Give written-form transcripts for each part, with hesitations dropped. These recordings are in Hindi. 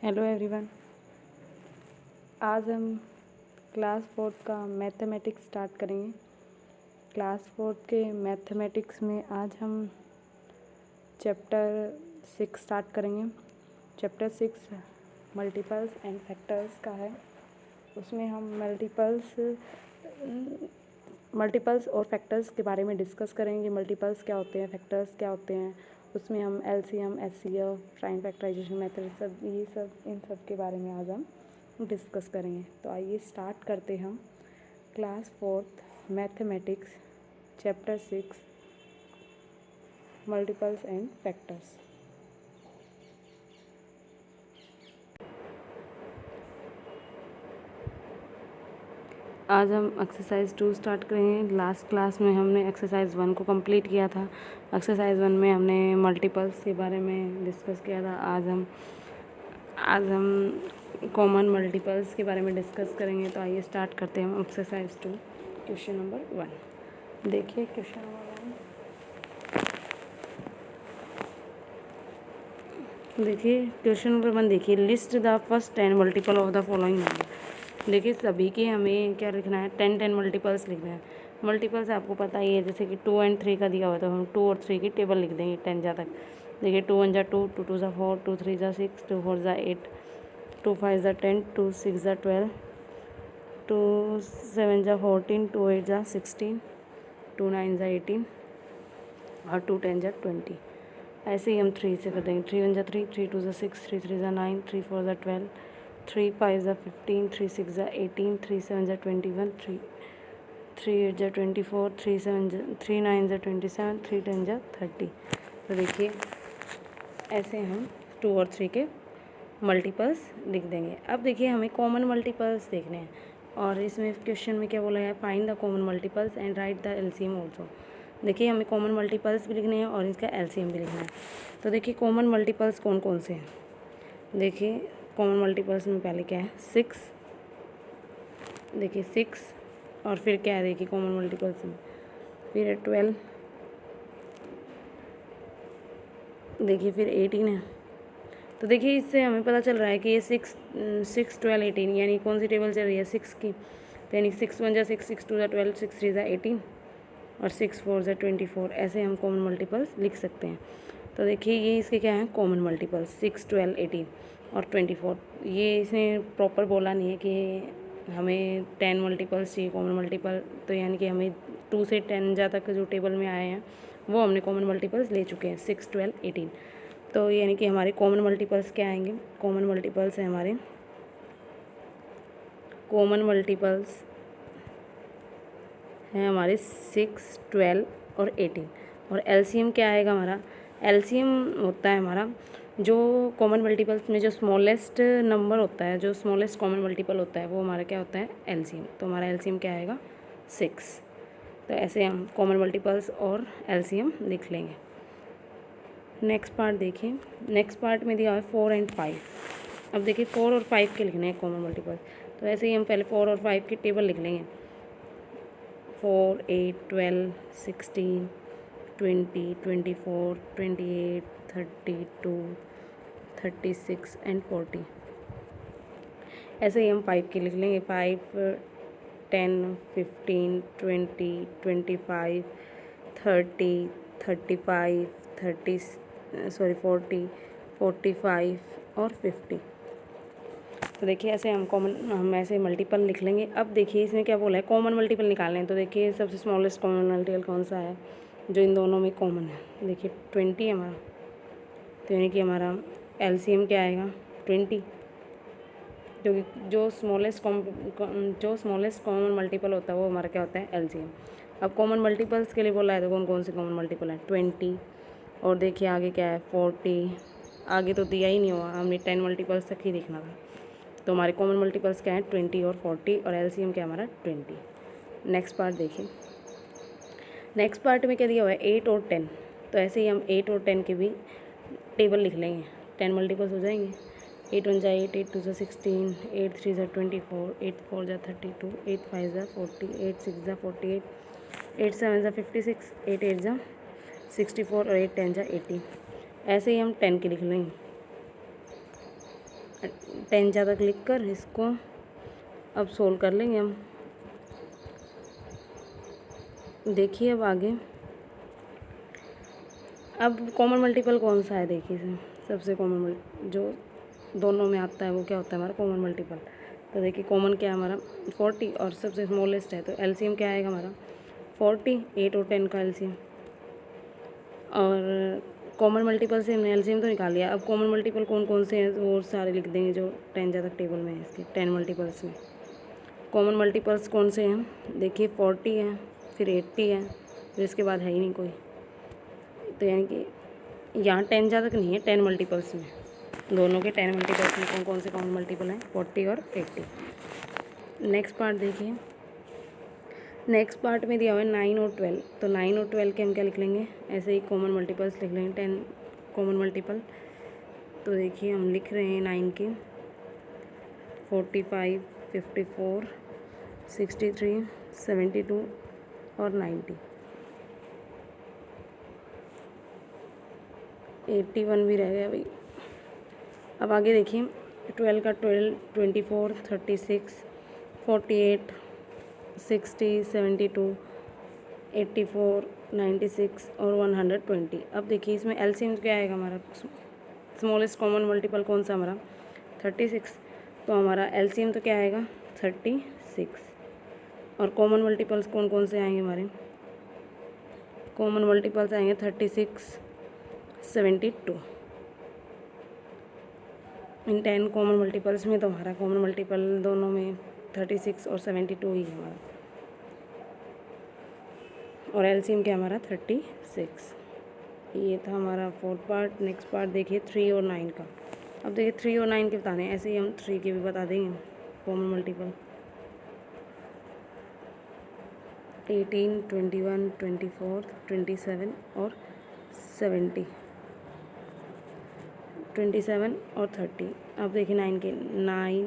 Hello everyone. आज हम क्लास फोर्थ का मैथमेटिक्स स्टार्ट करेंगे। क्लास फोर्थ के मैथमेटिक्स में आज हम चैप्टर 6 स्टार्ट करेंगे। चैप्टर 6 मल्टीपल्स एंड फैक्टर्स का है। उसमें हम मल्टीपल्स और फैक्टर्स के बारे में डिस्कस करेंगे। मल्टीपल्स क्या होते हैं, फैक्टर्स क्या होते हैं, उसमें हम LCM, HCF, prime factorization method इन सब के बारे में आज हम डिस्कस करेंगे। तो आइए स्टार्ट करते हम class fourth mathematics chapter 6 multiples and factors. आज हम एक्सरसाइज 2 स्टार्ट करेंगे। लास्ट क्लास में हमने एक्सरसाइज 1 को कंप्लीट किया था। एक्सरसाइज 1 में हमने मल्टीपल्स के बारे में डिस्कस किया था। आज हम कॉमन मल्टीपल्स के बारे में डिस्कस करेंगे। तो आइए स्टार्ट करते हैं हम एक्सरसाइज 2 क्वेश्चन नंबर 1। देखिए क्वेश्चन नंबर 1। देखिए क्वेश्चन नंबर 1 देखिए, list the first 10 multiple of the following number. देखिए सभी के हमें क्या लिखना है, 10 मल्टीपल्स लिखना है। मल्टीपल्स आपको पता ही है, जैसे कि 2 और 3 का दिया हुआ तो हम 2 और 3 की टेबल लिख देंगे 10 जा तक। देखिए 2 1 जा 2, 2 2 जा 4, 2 3 जा 6, 2 4 जा 8, 2 5 जा 10, 2 6 जा 12, 2 7 जा 14, 2 8 जा 16, 2 9 जा 18 और 2 10 जा 20। ऐसे ही हम 3 से कर देंगे। 3 1 जा 3, 3 2 जा 6, 3 3 जा 9, 3 4 जा 12, 3 5 जा 15, 3 6 जा 18, 3 7 जा 21, 3 8 जा 24, 3 9 जा 27, 3 10 जा 30। तो देखिए ऐसे हम 2 और 3 के मल्टीपल्स लिख देंगे। अब देखिए हमें कॉमन मल्टीपल्स देखने हैं, और इसमें क्वेश्चन में क्या बोला है, find the common multiples and right the LCM also. देखिए हमें कॉमन मल्टीपल्स भी लिखने हैं और इसका एलसीएम भी लिखना है। तो देखिए कॉमन मल्टीपल्स कौन कौन से हैं। देखिए कॉमन मल्टीपल्स में पहले क्या है, 6। देखिए 6 और फिर क्या है, देखिए कॉमन मल्टीपल्स में फिर है 12, देखिए फिर 18 है। तो देखिए इससे हमें पता चल रहा है कि ये 6 12 18 यानी कौन सी टेबल चल रही है, 6 की। तो यानी 6 1 जा 6, 6 2 जा 12, 6 3 जा 18 और 6 4 जा 24। ऐसे हम कॉमन मल्टीपल्स लिख सकते हैं। तो देखिए ये इसके क्या हैं, कॉमन मल्टीपल्स 6 12 18 और 24। ये इसने प्रॉपर बोला नहीं है कि हमें 10 मल्टीपल्स चाहिए कॉमन मल्टीपल। तो यानी कि हमें 2 से 10 जा तक जो टेबल में आए हैं वो हमने कॉमन मल्टीपल्स ले चुके हैं, 6 12 18। तो यानी कि हमारे कॉमन मल्टीपल्स क्या आएंगे, कॉमन मल्टीपल्स हैं हमारे, कॉमन मल्टीपल्स हैं हमारे 6 12 और 18। और एलसीएम क्या आएगा हमारा, एलसीएम होता है हमारा जो कॉमन मल्टीपल्स में जो स्मॉलेस्ट नंबर होता है, जो स्मॉलेस्ट कॉमन मल्टीपल होता है, वो हमारा क्या होता है, एलसीएम। तो हमारा एलसीएम क्या आएगा, 6। तो ऐसे हम कॉमन मल्टीपल्स और एलसीएम लिख लेंगे। नेक्स्ट पार्ट देखिए, नेक्स्ट पार्ट में दिया है 4 और 5। अब देखिए 4 और 5 के लिखने हैं कॉमन मल्टीपल। तो ऐसे ही हम पहले 4 और 5 की टेबल लिख लेंगे। 4 8 12 16 20 24 28 32 36 एंड 40। ऐसे ही हम 5 की लिख लेंगे। 5 10 15 20 25 30 35 40 45 और 50। तो देखिए ऐसे हम ऐसे मल्टीपल लिख लेंगे। अब देखिए इसने क्या बोला है, कॉमन मल्टीपल निकालने हैं। तो देखिए सबसे स्मॉलेस्ट कॉमन मल्टीपल कौन सा है जो इन दोनों में कॉमन है, देखिए 20 है हमारा। तो यानी कि हमारा एलसीएम क्या आएगा, 20, क्योंकि जो स्मॉलेस्ट कॉमन मल्टीपल होता है वो हमारा क्या होता है, एलसीएम। अब कॉमन मल्टीपल्स के लिए बोला है तो कौन कौन से कॉमन मल्टीपल हैं, 20 और देखिए आगे क्या है 40। आगे तो दिया ही नहीं हुआ, हमने 10 मल्टीपल्स तक ही देखना था। तो हमारे कॉमन मल्टीपल्स क्या हैं, 20 और 40 और एलसीएम क्या हमारा 20। नेक्स्ट पार्ट देखिए, नेक्स्ट पार्ट में क्या दिया हुआ है, 8 और 10। तो ऐसे ही हम 8 और 10 के भी टेबल लिख लेंगे, 10 मल्टीपल्स हो जाएंगे। 8 1 जा 8, 8 2 जा 16, 8 3 जा 24, 8 4 जा 32, 8 5 जा 40, 8 6 जा 48, 8 7 जा 56, 8 8 जा 64 और 8 10 जा 80। ऐसे ही हम 10 की लिख लेंगे। 10 ज़्यादा क्लिक कर इसको अब सोल्व कर लेंगे हम। देखिए अब आगे, अब कॉमन मल्टीपल कौन सा है देखिए सबसे कॉमन जो दोनों में आता है वो क्या होता है हमारा कॉमन मल्टीपल। तो देखिए कॉमन क्या है हमारा 40 और सबसे स्मॉलेस्ट है, तो एलसीएम क्या आएगा हमारा 40, 8 और 10 का एलसीएम। और कॉमन मल्टीपल से हमने एलसीएम तो निकाल लिया, अब कॉमन मल्टीपल कौन कौन से हैं वो सारे लिख देंगे जो 10 ज़्यादा टेबल में है इसके 10 मल्टीपल्स में। कॉमन मल्टीपल्स कौन से हैं देखिए 40 है, फिर 80 है, फिर इसके बाद है ही नहीं कोई। तो यानी कि यहाँ 10 ज़्यादा नहीं है 10 मल्टीपल्स में, दोनों के 10 मल्टीपल्स में कौन कौन से कॉमन मल्टीपल हैं 40 और 80। नेक्स्ट पार्ट देखिए, नेक्स्ट पार्ट में दिया हुआ है 9 और 12, तो 9 और 12 के हम क्या लिख लेंगे ऐसे ही कॉमन मल्टीपल्स लिख लेंगे 10 कॉमन मल्टीपल। तो देखिए हम लिख रहे हैं 9 के 45, 54, 63, 72 और 90, 81 भी रह गया भाई। अब आगे देखिए 12 का 12, 24, 36, 48, 60, 72, 84, 96 और 120। अब देखिए इसमें एलसीएम क्या आएगा हमारा, स्मॉलेस्ट कॉमन मल्टीपल कौन सा हमारा 36, तो हमारा एलसीएम तो क्या आएगा 36। और कॉमन मल्टीपल्स कौन कौन से आएंगे हमारे, कॉमन मल्टीपल्स आएंगे 36, 72। इन 10 कॉमन मल्टीपल्स में तो हमारा कॉमन मल्टीपल दोनों में 36 और 72 ही है हमारा, और एलसीएम क्या हमारा 36। ये था हमारा 4th पार्ट। नेक्स्ट पार्ट देखिए 3 और 9 का। अब देखिए 3 और 9 के बताने हैं, ऐसे ही हम 3 के भी बता देंगे कॉमन मल्टीपल। 18, 21, 24, 27 और 70, 27 और 30। अब देखिए 9 के 9,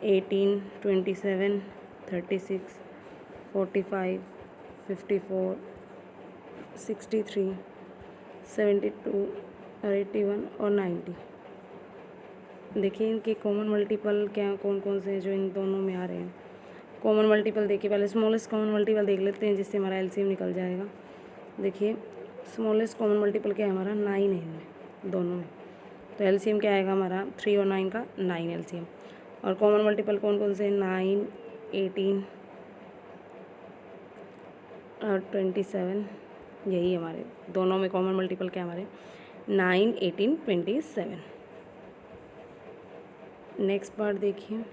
18, 27, 36, 45, 54, 63, 72 और 81 और 90। देखिए इनके कॉमन मल्टीपल क्या कौन कौन से हैं जो इन दोनों में आ रहे हैं। कॉमन मल्टीपल देखिए पहले स्मॉलेस्ट कॉमन मल्टीपल देख लेते हैं जिससे हमारा एलसीएम निकल जाएगा। देखिए स्मॉलेस्ट कॉमन मल्टीपल क्या है हमारा 9 है इनमें दोनों में, तो एलसीएम क्या आएगा हमारा 3 और 9 का 9 एलसीएम। और कॉमन मल्टीपल कौन कौन से 9, 18 और 27, यही हमारे दोनों में कॉमन मल्टीपल क्या हमारे 9, 18, 27। नेक्स्ट पार्ट देखिए,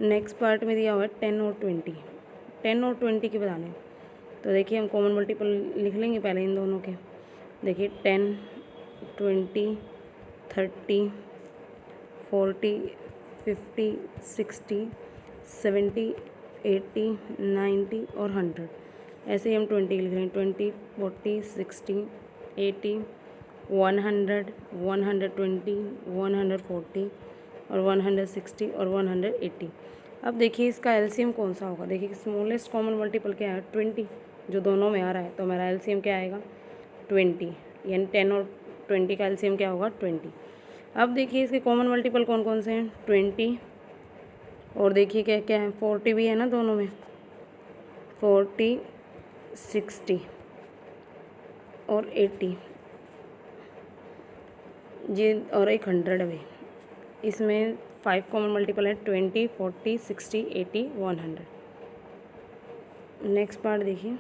नेक्स्ट पार्ट में दिया हुआ है 10 और 20, 10 और 20 के बताने। तो देखिए हम कॉमन मल्टीपल लिख लेंगे पहले इन दोनों के। देखिए 10, 20, 30, 40, 50, 60, 70, 80, 90 और 100। ऐसे ही हम 20 लिख रहे हैं 20, 40, 60, 80, 100, 120, 140 और 160 और 180। अब देखिए इसका एलसीएम कौन सा होगा। देखिए स्मॉलेस्ट कॉमन मल्टीपल क्या है 20, जो दोनों में आ रहा है, तो मेरा एलसीएम क्या आएगा 20, यानी 10 और 20 का एलसीएम क्या होगा 20। अब देखिए इसके कॉमन मल्टीपल कौन कौन से हैं 20, और देखिए क्या क्या है 40 भी है ना दोनों में, 40, 60 और 80 जी, और एक 100 भी। इसमें 5 कॉमन मल्टीपल है 20, 40, 60, 80, 100। नेक्स्ट पार्ट देखिए,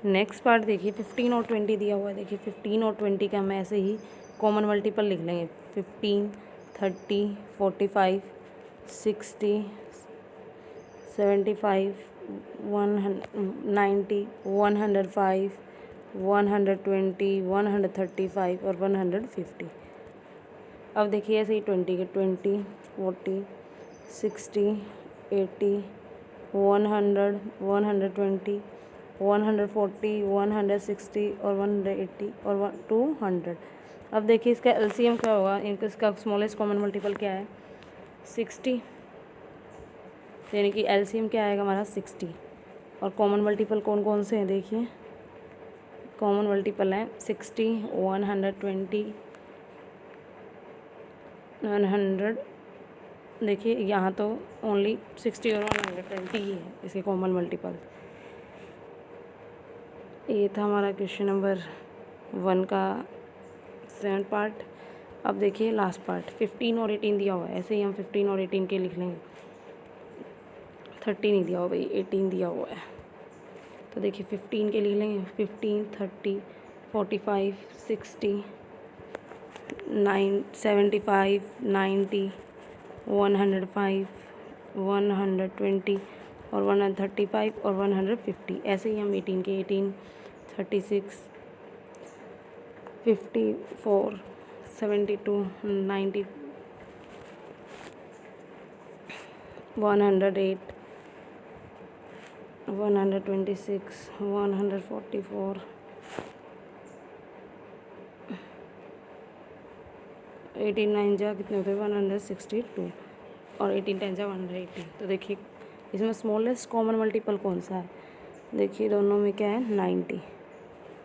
नेक्स्ट पार्ट देखिए 15 और 20 दिया हुआ है। देखिए 15 और 20 का हम ऐसे ही कॉमन मल्टीपल लिख लेंगे 15, 30, 45, 60, 75, 190, 105, 120, 135 और 150। अब देखिए ऐसे ही 20 के 20, 40, 60, 80, 100, 120, 140, 160 और 180 और 200। अब देखिए इसका एलसीएम क्या होगा, इसका स्मॉलेस्ट कॉमन मल्टीपल क्या है 60, यानी कि एलसीएम क्या आएगा हमारा 60। और कॉमन मल्टीपल कौन कौन से हैं देखिए, कॉमन मल्टीपल है 60, 120, 100। देखिए यहाँ तो ओनली 60 और 120 ही है इसके कॉमन मल्टीपल। ये था हमारा क्वेश्चन नंबर 1 का 7 पार्ट। अब देखिए लास्ट पार्ट 15 और 18 दिया हुआ है, ऐसे ही हम 15 और 18 के लिख लेंगे। 30 नहीं दिया हुआ भाई, 18 दिया हुआ है। तो देखिए 15 के लिख लेंगे 15, 30, 45, 60, 75, 90, 105, 120 और 135 और 150। ऐसे ही हम 18 के 18, 36, 54, 72, 90, 108, 126, 144, 18 9 जा कितने होते हैं 162 और 18 10 जा 180। तो देखिए इसमें स्मॉलेस्ट कॉमन मल्टीपल कौन सा है? देखिए दोनों में क्या है 90।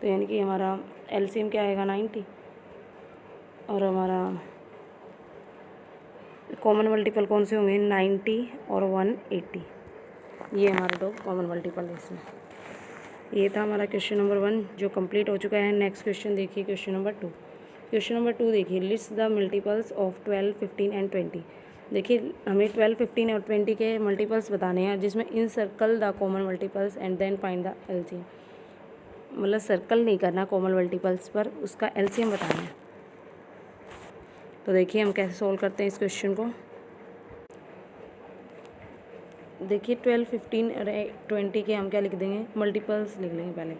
तो यानी कि हमारा एलसीएम क्या आएगा 90 और हमारा कॉमन मल्टीपल कौन से होंगे 90 और 180। ये हमारा दो कॉमन मल्टीपल है इसमें। ये था हमारा क्वेश्चन नंबर 1 जो कंप्लीट हो चुका है। नेक्स्ट क्वेश्चन देखिए क्वेश्चन नंबर 2। क्वेश्चन नंबर 2 देखिए list the multiples of 12, 15 and 20। देखिए हमें 12, 15 और 20 के मल्टीपल्स बताने हैं, जिसमें encircle the common multiples and then find the LCM. मतलब सर्कल नहीं करना कॉमन मल्टीपल्स पर, उसका एलसीएम बताना है। तो देखिए हम कैसे सॉल्व करते हैं इस क्वेश्चन को। देखिए 12, 15 और 20 के हम क्या लिख देंगे मल्टीपल्स लिख लेंगे पहले।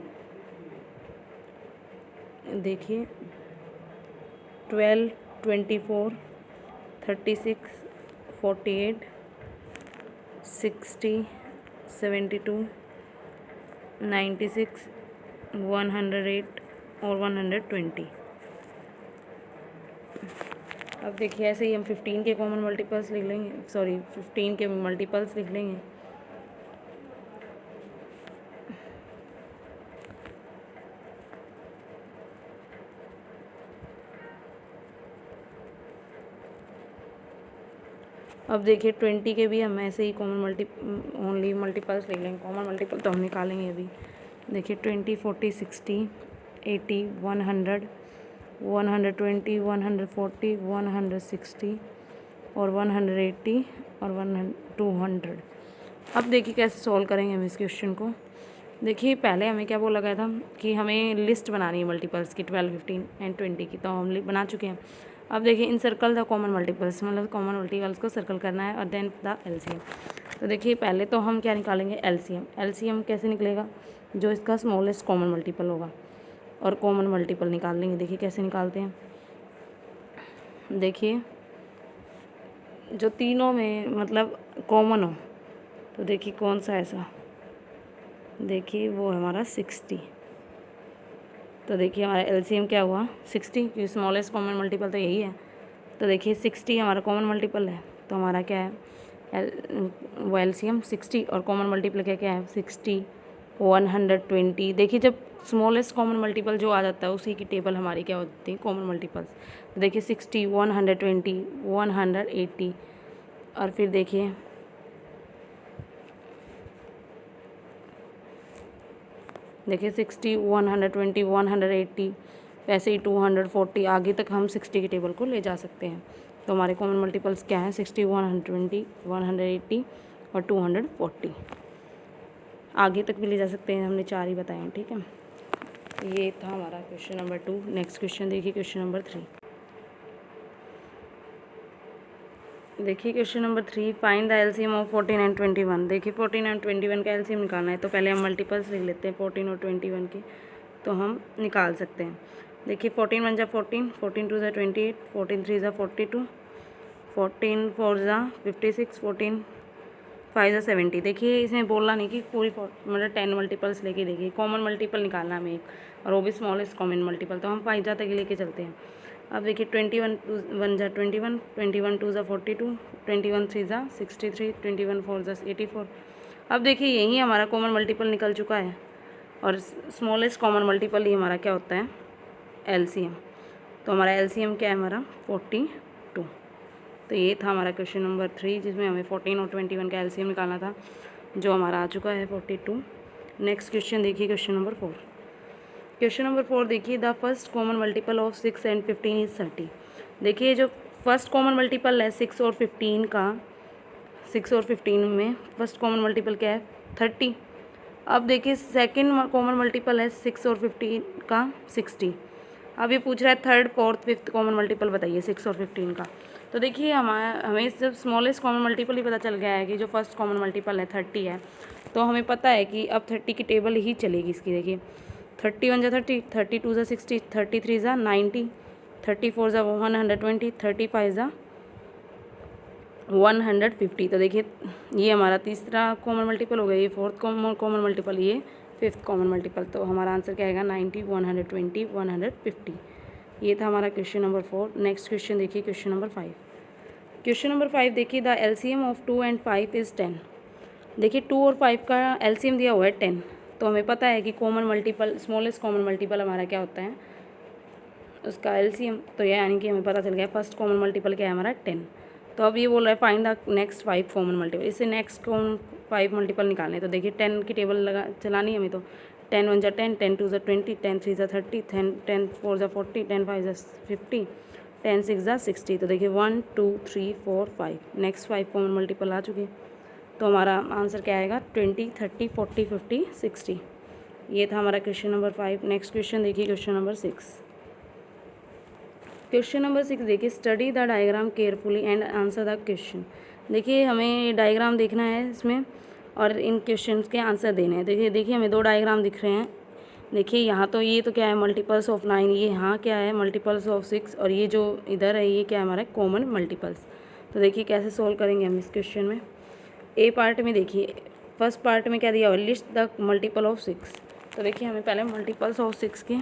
देखिए 12, 24, 36, 48, 60, 72, 96, 108 और 120। अब देखिए ऐसे ही हम 15 के कॉमन मल्टीपल्स लिख लेंगे, 15 के मल्टीपल्स लिख लेंगे। अब देखिए 20 के भी हम ऐसे ही ओनली मल्टीपल्स लिख लेंगे। कॉमन मल्टीपल तो हम निकालेंगे अभी। देखिए 20, 40, 60, 80, 100, 120, 140, 160 और 180 और 200। अब देखिए कैसे सॉल्व करेंगे हम इस क्वेश्चन को। देखिए पहले हमें क्या बोला गया था कि हमें लिस्ट बनानी है मल्टीपल्स की 12, 15 एंड 20 की, तो हम बना चुके हैं। अब देखिए इन सर्कल द कॉमन मल्टीपल्स, मतलब कॉमन मल्टीपल्स को सर्कल करना है और देन द एलसीएम। तो देखिए पहले तो हम क्या निकालेंगे एलसीएम। एलसीएम कैसे निकलेगा? जो इसका स्मॉलेस्ट कॉमन मल्टीपल होगा और कॉमन मल्टीपल निकाल लेंगे। देखिए कैसे निकालते हैं। देखिए जो तीनों में मतलब कॉमन हो, तो देखिए कौन सा ऐसा, देखिए वो है हमारा 60। तो देखिए हमारा एलसीएम क्या हुआ 60, क्योंकि स्मॉलेस्ट कॉमन मल्टीपल तो यही है। तो देखिए 60 हमारा कॉमन मल्टीपल है, तो हमारा क्या है वो एलसीएम 60 और कॉमन मल्टीपल क्या है 60, 120। देखिए जब स्मॉलेस्ट कॉमन मल्टीपल जो आ जाता है उसी की टेबल हमारी क्या होती है कॉमन मल्टीपल्स। तो देखिए 60, 120, 180 और फिर देखिए देखिए 60, 120, 180 वैसे ही 240 आगे तक हम 60 की टेबल को ले जा सकते हैं। तो हमारे कॉमन मल्टीपल्स क्या हैं 60, 120, 180 और 240। आगे तक भी ले जा सकते हैं, हमने 4 ही बताए हैं। ठीक है, ये था हमारा क्वेश्चन नंबर 2। नेक्स्ट क्वेश्चन देखिए क्वेश्चन नंबर 3। देखिए question number 3 find the LCM of 14 and 21। देखिए 14 एंड 21 का एलसीएम निकालना है, तो पहले हम मल्टीपल्स लिख लेते हैं 14 और 21 के, तो हम निकाल सकते हैं। देखिए 14 1 जा 14, 14 2 जा 28, 14 3 जा 42, 14 4 जा 56, 14 5 जा 70। देखिए इसमें बोलना नहीं कि पूरी मतलब 10 मल्टीपल्स लेके देखिए कॉमन मल्टीपल निकालना हमें एक, और वो भी स्मॉलेस्ट कॉमन मल्टीपल, तो हम 5 जा तक लेके चलते हैं। अब देखिए 21 1 जा 21, 21 2 जा 42, 21 3 जा 63, 21 4 जा 84। अब देखिए यही हमारा कॉमन मल्टीपल निकल चुका है। और स्मॉलेस्ट कॉमन मल्टीपल ये हमारा क्या होता है, एलसीएम। तो हमारा एलसीएम क्या है, हमारा 42। तो ये था हमारा क्वेश्चन नंबर 3 जिसमें हमें 14 और 21 का एलसीएम निकालना था, जो हमारा आ चुका है 42। नेक्स्ट क्वेश्चन देखिए, क्वेश्चन नंबर 4। क्वेश्चन नंबर 4 देखिए, the first common multiple of 6 and 15 is 30। देखिए जो फर्स्ट कॉमन मल्टीपल है 6 और 15 का, 6 और 15 में फर्स्ट कॉमन मल्टीपल क्या है, 30। अब देखिए सेकंड कॉमन मल्टीपल है 6 और 15 का, 60। अब ये पूछ रहा है third fourth fifth common multiple बताइए 6 और 15 का। तो देखिए हमें जब स्मॉलेस्ट कॉमन मल्टीपल ही पता चल गया है कि जो फर्स्ट कॉमन मल्टीपल है 30 है, तो हमें पता है कि अब 30 की टेबल ही चलेगी इसकी। देखिए 31 जा 30, 32 जा 60, 33 जा 90, 34 जा 120, 35 जा 150। तो देखिए ये हमारा तीसरा कॉमन मल्टीपल हो गया, ये फोर्थ कॉमन मल्टीपल, ये फिफ्थ कॉमन मल्टीपल। तो हमारा आंसर क्या आएगा, 90, 120, 150। ये था हमारा क्वेश्चन नंबर 4। नेक्स्ट क्वेश्चन देखिए, क्वेश्चन नंबर 5। क्वेश्चन नंबर 5 देखिए, the LCM of 2 and 5 is 10। देखिए 2 और 5 का एलसीएम दिया हुआ है 10। तो हमें पता है कि common multiple, smallest common multiple हमारा क्या होता है, उसका एलसीएम। तो ये यानी कि हमें पता चल गया फर्स्ट कॉमन मल्टीपल क्या है हमारा, 10। तो अब ये बोल रहा है find the next 5 common multiple. इससे नेक्स्ट कॉमन 5 मल्टीपल निकालने। तो देखिए 10 की टेबल लगा चलानी है हमें। तो 10 1 जा 10, 10 2 जा 20, 10 3 जा 30, 10 4 जा 40, 10 5 जा 50, 10 6 जा 60। तो देखिए 1 2 3 4 5 नेक्स्ट 5 कॉमन मल्टीपल आ चुके। तो हमारा आंसर क्या आएगा, 20 30 40 50 60। ये था हमारा क्वेश्चन नंबर 5। नेक्स्ट क्वेश्चन देखिए, क्वेश्चन नंबर 6। क्वेश्चन नंबर 6 देखिए, study the diagram carefully and answer the question. देखिए हमें डायग्राम देखना है इसमें और इन क्वेश्चन के आंसर देने हैं। देखिए हमें 2 डायग्राम दिख रहे हैं। देखिए यहाँ तो ये तो क्या है, मल्टीपल्स ऑफ 9, ये यहाँ क्या है, मल्टीपल्स ऑफ 6, और ये जो इधर है ये क्या है हमारा, कॉमन मल्टीपल्स। तो देखिए कैसे सोल्व करेंगे हम इस क्वेश्चन में। ए पार्ट में देखिए, फर्स्ट पार्ट में क्या दिया हुआ, लिस्ट द मल्टीपल ऑफ 6। तो देखिए हमें पहले मल्टीपल्स ऑफ 6 के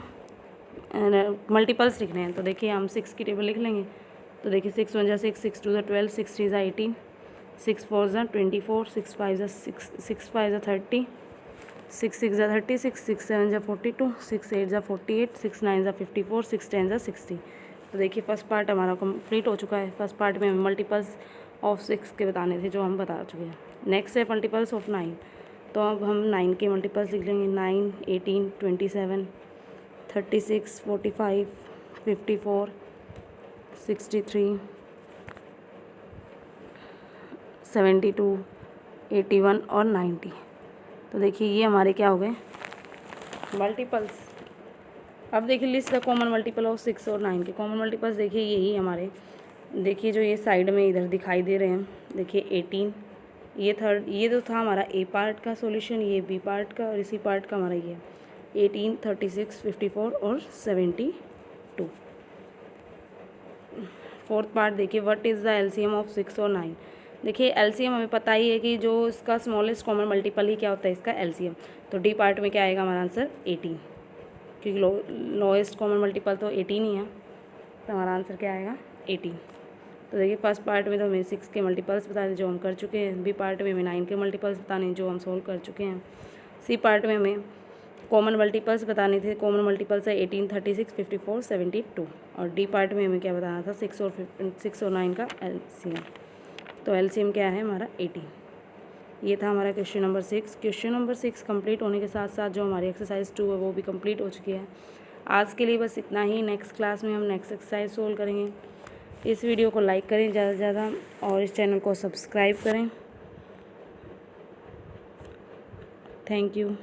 मल्टीपल्स लिखने हैं। तो देखिए हम 6 की टेबल लिख लेंगे। तो देखिए 6 1 जा 6, 6 2 जा 12, 6 3 जा 18, 6 4 जा 24, 6 5 जा 30, 6 6 जा 36, 6 7 जा 42, 6 8 जा 48, 6 9 जा 54, 6 10 जा 60। तो देखिए फर्स्ट पार्ट हमारा कंप्लीट हो चुका है। फर्स्ट पार्ट में हमें मल्टीपल्स ऑफ 6 के बताने थे, जो हम बता चुके हैं। नेक्स्ट है मल्टीपल्स ऑफ 9। तो अब हम 9 के मल्टीपल्स लिख लेंगे। 9 18 27 36 45 54 63 72 81 और 90। तो देखिए ये हमारे क्या हो गए, मल्टीपल्स। अब देखिए list the common multiple of 6 और 9 के कॉमन मल्टीपल्स। देखिए यही हमारे, देखिए जो ये साइड में इधर दिखाई दे रहे हैं, देखिए 18, ये थर्ड, ये तो था हमारा ए पार्ट का सॉल्यूशन, ये बी पार्ट का, और इसी पार्ट का हमारा ये 18 36 54 और 72। फोर्थ पार्ट देखिए, what is the LCM of 6 और 9। देखिए एलसीएम हमें पता ही है कि जो इसका स्मॉलेस्ट कॉमन मल्टीपल ही क्या होता है, इसका एलसीएम। तो डी पार्ट में क्या आएगा हमारा आंसर, 18, क्योंकि लोएस्ट कॉमन मल्टीपल तो 18 ही है। तो हमारा आंसर क्या आएगा, 18। तो देखिए फर्स्ट पार्ट में तो हमें 6 के मल्टीपल्स बताने जो हम कर चुके हैं, बी पार्ट में हमें 9 के मल्टीपल्स बताने जो हम सोल्व कर चुके हैं, सी पार्ट में हमें कॉमन मल्टीपल्स बताने थे। कॉमन मल्टीपल्स है 18 36 54 72, और डी पार्ट में हमें क्या बताना था, 6 और 9 का एलसीएम। तो एलसीएम क्या है हमारा, 18। ये था हमारा question number 6। Question number 6 complete होने के साथ साथ जो हमारी एक्सरसाइज 2 है वो भी कंप्लीट हो चुकी है। आज के लिए बस इतना ही। नेक्स्ट क्लास में हम नेक्स्ट एक्सरसाइज सोल्व करेंगे। इस वीडियो को लाइक करें ज़्यादा से ज़्यादा, और इस चैनल को सब्सक्राइब करें। Thank you.